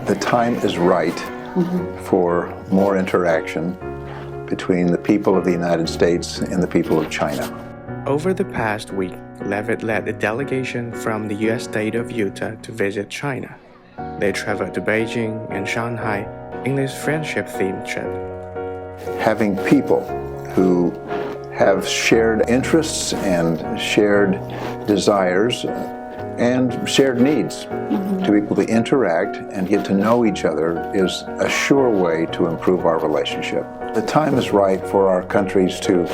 The time is right for more interaction between the people of the United States and the people of China. Over the past week, Levitt led a delegation from the U.S. state of Utah to visit China. They traveled to Beijing and Shanghai in this friendship-themed trip. Having people who have shared interests and shared desires and shared needs to be able to interact and get to know each other is a sure way to improve our relationship. The time is right for our countries to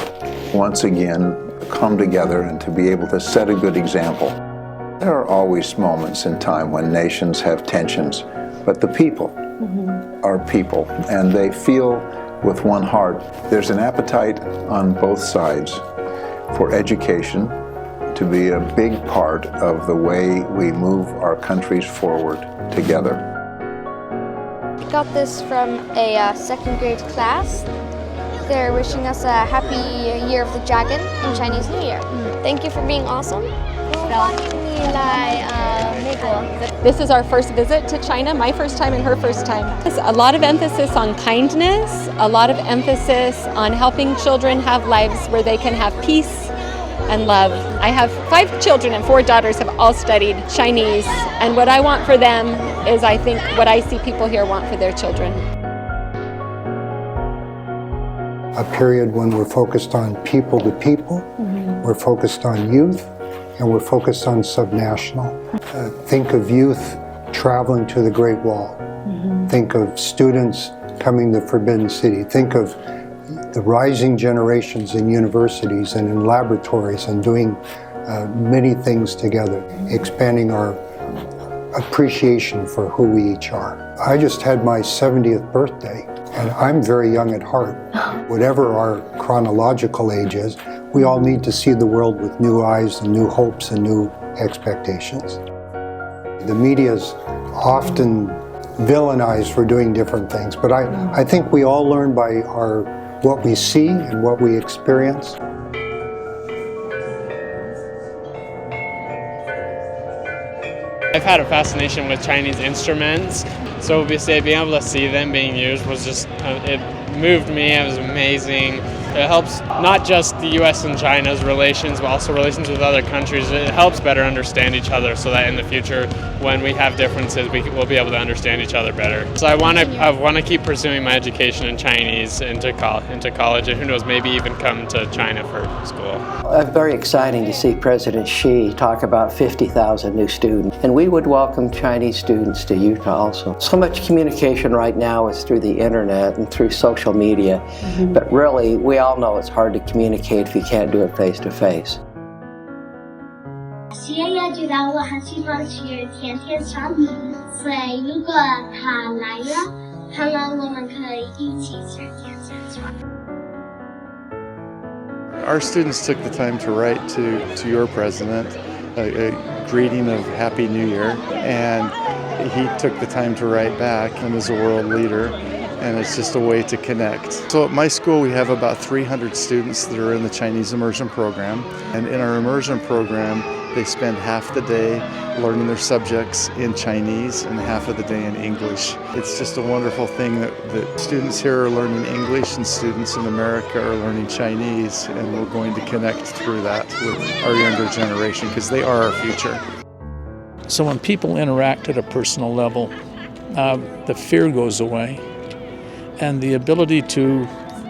once again come together and to be able to set a good example. There are always moments in time when nations have tensions, but the people are people and they feel with one heart. There's an appetite on both sides for education to be a big part of the way we move our countries forward together. We got this from a second grade class. They're wishing us a happy Year of the Dragon in Chinese New Year. Thank you for being awesome. This is our first visit to China, my first time and her first time. A lot of emphasis on kindness, a lot of emphasis on helping children have lives where they can have peace and love. I have 5 children and 4 daughters have all studied Chinese, and what I want for them is, I think, what I see people here want for their children. A period when we're focused on people to people, we're focused on youth, and we're focused on subnational. Think of youth traveling to the Great Wall. Think of students coming to Forbidden City. Think of the rising generations in universities and in laboratories and doing many things together, expanding our appreciation for who we each are. I just had my 70th birthday, and I'm very young at heart. Whatever our chronological age is, we all need to see the world with new eyes and new hopes and new expectations. The media's often villainized for doing different things, but I think we all learn by what we see and what we experience. I've had a fascination with Chinese instruments, so being able to see them being used was just, it moved me, it was amazing. It helps not just the U.S. and China's relations, but also relations with other countries. It helps better understand each other so that in the future, when we have differences, we'll be able to understand each other better. So I want to keep pursuing my education in Chinese into college, and who knows, maybe even come to China for school. It's very exciting to see President Xi talk about 50,000 new students, and we would welcome Chinese students to Utah also. So much communication right now is through the internet and through social media, but really we all know it's hard to communicate if you can't do it face to face. 喜爷爷觉得我很喜欢去天天上，所以如果他来了，可能我们可以一起去天天上。 Our students took the time to write to your president a greeting of Happy New Year, and he took the time to write back, and as a world leader, and it's just a way to connect. So at my school we have about 300 students that are in the Chinese immersion program, and in our immersion program they spend half the day learning their subjects in Chinese and half of the day in English. It's just a wonderful thing that students here are learning English and students in America are learning Chinese, and we're going to connect through that with our younger generation because they are our future. So when people interact at a personal level, the fear goes away and the ability to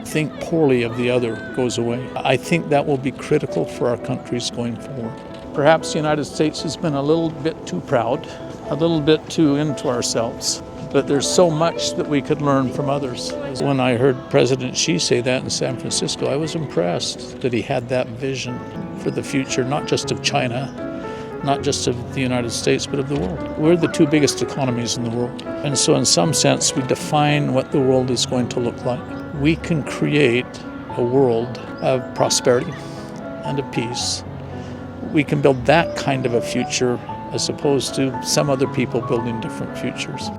think poorly of the other goes away. I think that will be critical for our countries going forward. Perhaps the United States has been a little bit too proud, a little bit too into ourselves, but there's so much that we could learn from others. When I heard President Xi say that in San Francisco, I was impressed that he had that vision for the future, not just of China, not just of the United States, but of the world. We're the 2 biggest economies in the world. And so in some sense, we define what the world is going to look like. We can create a world of prosperity and of peace. We can build that kind of a future as opposed to some other people building different futures.